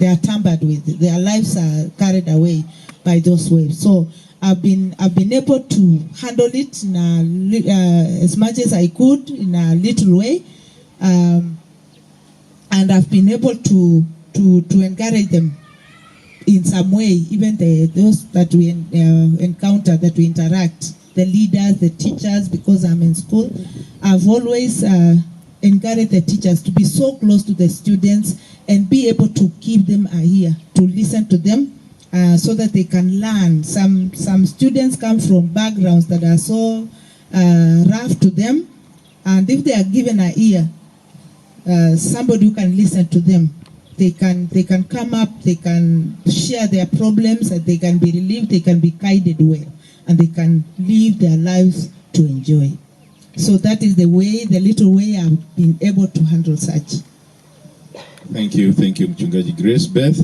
are tampered with. Their lives are carried away by those waves. So I've been able to handle it in as much as I could in a little way, and I've been able to encourage them in some way. Even those that we encounter, that we interact, the leaders, the teachers, because I'm in school, I've always encouraged the teachers to be so close to the students and be able to give them a ear, to listen to them, so that they can learn. Some students come from backgrounds that are so rough to them, and if they are given an ear, somebody who can listen to them, they can come up, they can share their problems, and they can be relieved, they can be guided well, and they can live their lives to enjoy. So that is the little way I've been able to handle such. Thank you, Mchungaji Grace. Beth,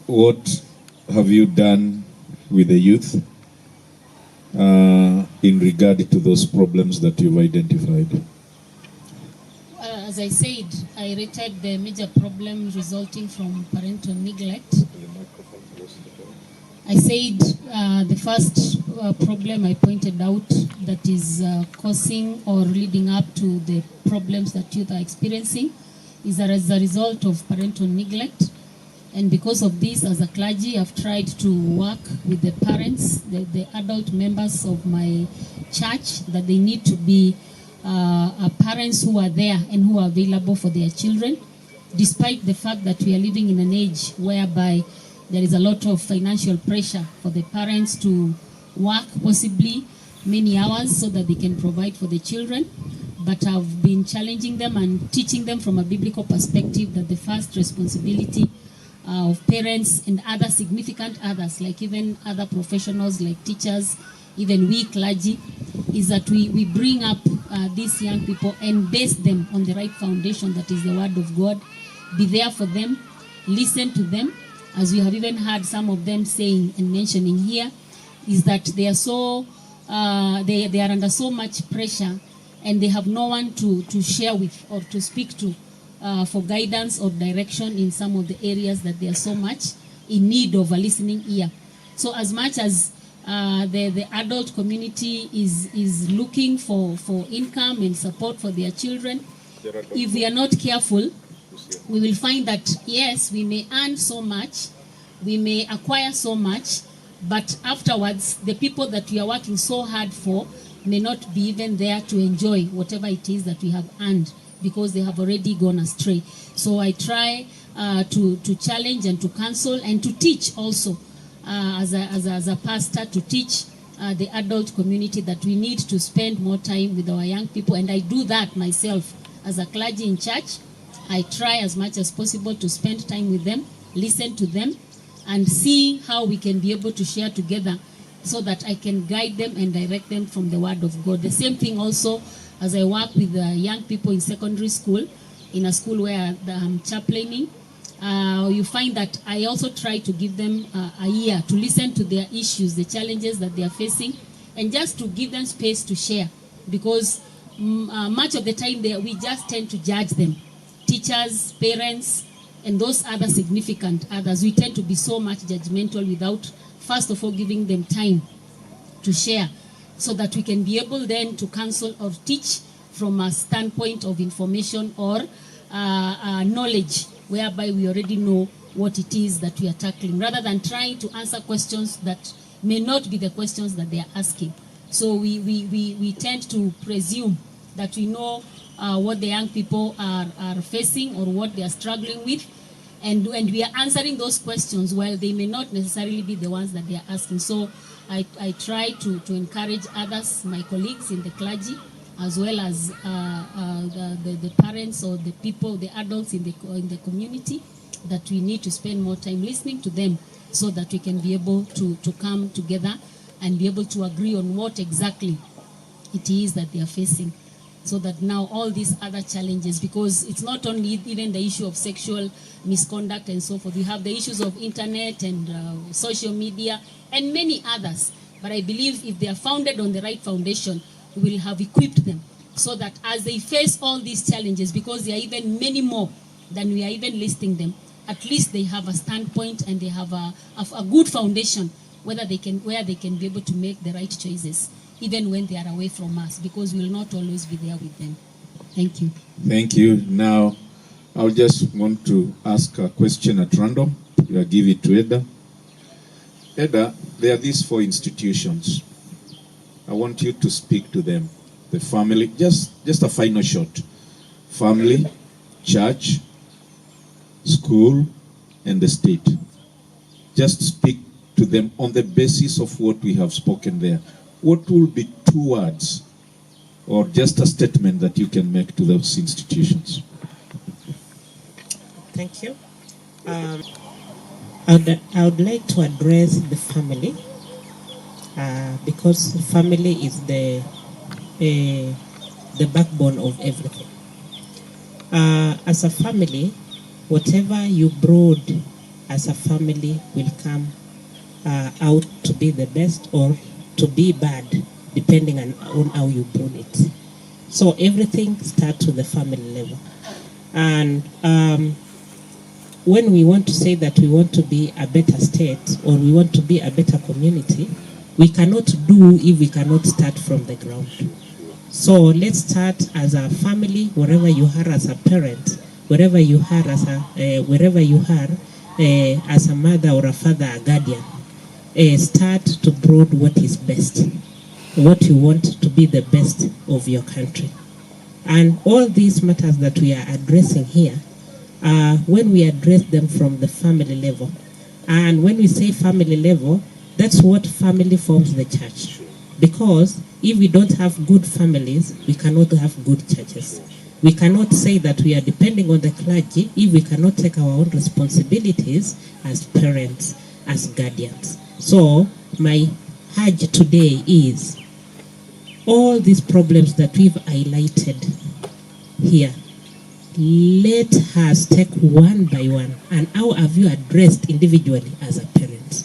what have you done with the youth in regard to those problems that you've identified? As I said, I rated the major problem resulting from parental neglect. I said the first problem I pointed out that is causing or leading up to the problems that youth are experiencing is as a result of parental neglect. And because of this, as a clergy, I've tried to work with the parents, the adult members of my church, that they need to be parents who are there and who are available for their children, despite the fact that we are living in an age whereby there is a lot of financial pressure for the parents to work possibly many hours so that they can provide for the children. But I've been challenging them and teaching them from a biblical perspective that the first responsibility of parents and other significant others, like even other professionals like teachers, even we clergy, is that we bring up these young people and base them on the right foundation, that is the Word of God. Be there for them, listen to them, as we have even heard some of them saying and mentioning here, is that they are so they are under so much pressure, and they have no one to share with or to speak to for guidance or direction in some of the areas that they are so much in need of a listening ear. So as much as the adult community is looking for income and support for their children, if we are not careful, we will find that, yes, we may earn so much, we may acquire so much, but afterwards, the people that we are working so hard for may not be even there to enjoy whatever it is that we have earned, because they have already gone astray. So I try to challenge and to counsel and to teach also, as a pastor, to teach the adult community that we need to spend more time with our young people. And I do that myself as a clergy in church. I try as much as possible to spend time with them, listen to them, and see how we can be able to share together so that I can guide them and direct them from the Word of God. The same thing also as I work with young people in secondary school, in a school where I'm chaplaining. You find that I also try to give them a ear to listen to their issues, the challenges that they are facing, and just to give them space to share, because much of the time we just tend to judge them. Teachers, parents, and those other significant others, we tend to be so much judgmental without, first of all, giving them time to share, so that we can be able then to counsel or teach from a standpoint of information or knowledge, whereby we already know what it is that we are tackling, rather than trying to answer questions that may not be the questions that they are asking. So we tend to presume that we know what the young people are facing or what they are struggling with, and we are answering those questions while they may not necessarily be the ones that they are asking. So I try to encourage others, my colleagues in the clergy, as well as the parents or the people, the adults in the community, that we need to spend more time listening to them so that we can be able to come together and be able to agree on what exactly it is that they are facing. So that now all these other challenges, because it's not only even the issue of sexual misconduct and so forth, we have the issues of internet and social media and many others. But I believe if they are founded on the right foundation, we will have equipped them so that as they face all these challenges, because there are even many more than we are even listing them, at least they have a standpoint and they have a good foundation where they can be able to make the right choices, even when they are away from us, because we will not always be there with them. Thank you. Thank you. Now, I'll just want to ask a question at random. I'll give it to Eda. Eda, there are these 4 institutions. I want you to speak to them. The family, just a final shot. Family, church, school, and the state. Just speak to them on the basis of what we have spoken there. What will be 2 words or just a statement that you can make to those institutions? Thank you. I would like to address the family, because family is the backbone of everything. As a family, whatever you brood as a family will come out to be the best or to be bad, depending on how you brood it. So everything starts with the family level. And when we want to say that we want to be a better state or we want to be a better community, we cannot do if we cannot start from the ground. So let's start as a family, wherever you are as a parent, wherever you are as a mother or a father, a guardian, start to brood what is best, what you want to be the best of your country. And all these matters that we are addressing here, when we address them from the family level, and when we say family level, that's what family forms the church. Because if we don't have good families, we cannot have good churches. We cannot say that we are depending on the clergy if we cannot take our own responsibilities as parents, as guardians. So my urge today is all these problems that we've highlighted here, let us take one by one. And how have you addressed individually as a parent?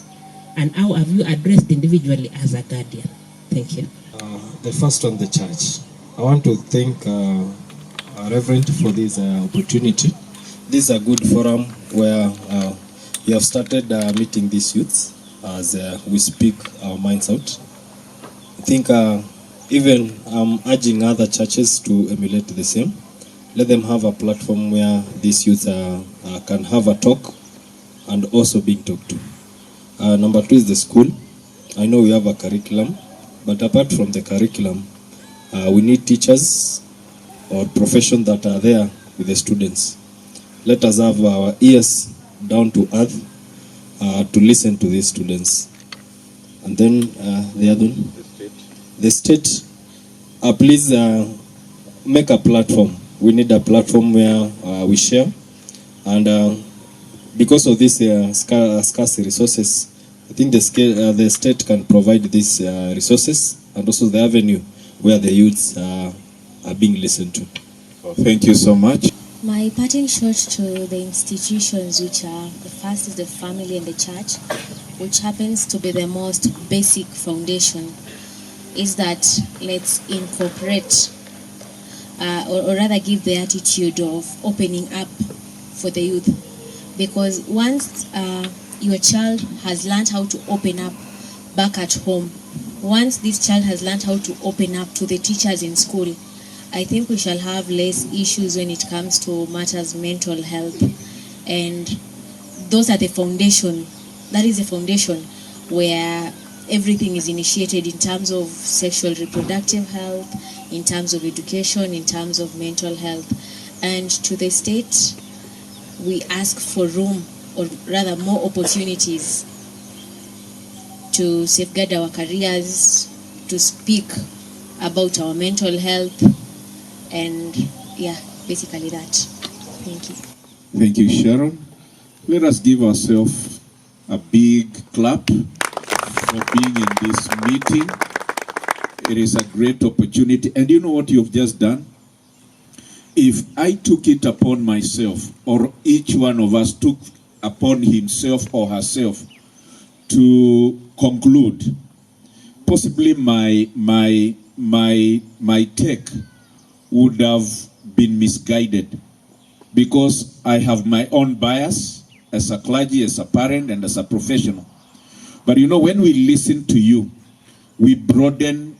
And how have you addressed individually as a guardian? Thank you. The first one, the church. I want to thank Reverend for this opportunity. This is a good forum where we have started meeting these youths as we speak our minds out. I think even I'm urging other churches to emulate the same. Let them have a platform where these youths can have a talk and also being talked to. Number two is the school. I know we have a curriculum, but apart from the curriculum, we need teachers or profession that are there with the students. Let us have our ears down to earth to listen to these students. And then the other one, the state, please make a platform. We need a platform where we share, and because of this scarce resources, I think the state can provide these resources and also the avenue where the youths are being listened to. Thank you so much. My parting shot to the institutions, which are the first is the family and the church, which happens to be the most basic foundation, is that let's incorporate or rather give the attitude of opening up for the youth. Because once your child has learned how to open up back at home, once this child has learned how to open up to the teachers in school, I think we shall have less issues when it comes to matters mental health. And those are the foundation, that is the foundation where everything is initiated in terms of sexual reproductive health, in terms of education, in terms of mental health. And to the state, we ask for room, or rather more opportunities to safeguard our careers, to speak about our mental health, and yeah, basically that. Thank you. Thank you, Sharon. Let us give ourselves a big clap for being in this meeting. It is a great opportunity. And you know what you've just done? If I took it upon myself, or each one of us took upon himself or herself to conclude, possibly my take would have been misguided, because I have my own bias as a clergy, as a parent, and as a professional. But you know, when we listen to you, we broaden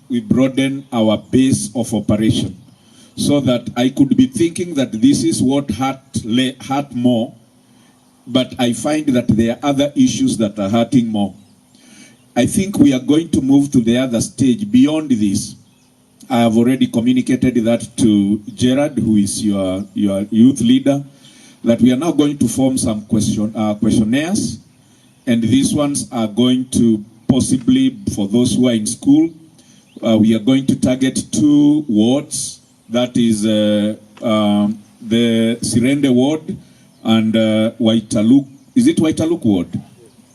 our base of operation, so that I could be thinking that this is what hurt more, but I find that there are other issues that are hurting more. I think we are going to move to the other stage beyond this. I have already communicated that to Gerard, who is your youth leader, that we are now going to form some questionnaires, and these ones are going to possibly, for those who are in school, we are going to target 2 wards, that is the Sirende ward and Waitaluk. Is it Waitaluk ward?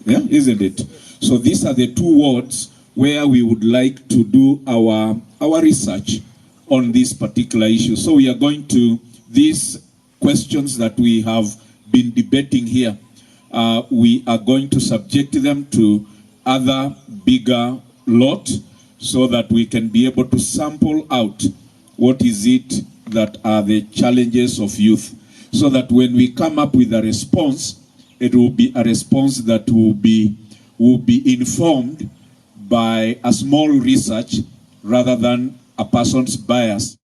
Yeah, isn't it? So these are the 2 wards where we would like to do our research on this particular issue. So we are going to, these questions that we have been debating here, we are going to subject them to other bigger lot, so that we can be able to sample out what is it that are the challenges of youth, so that when we come up with a response, it will be a response that will be informed by a small research rather than a person's bias.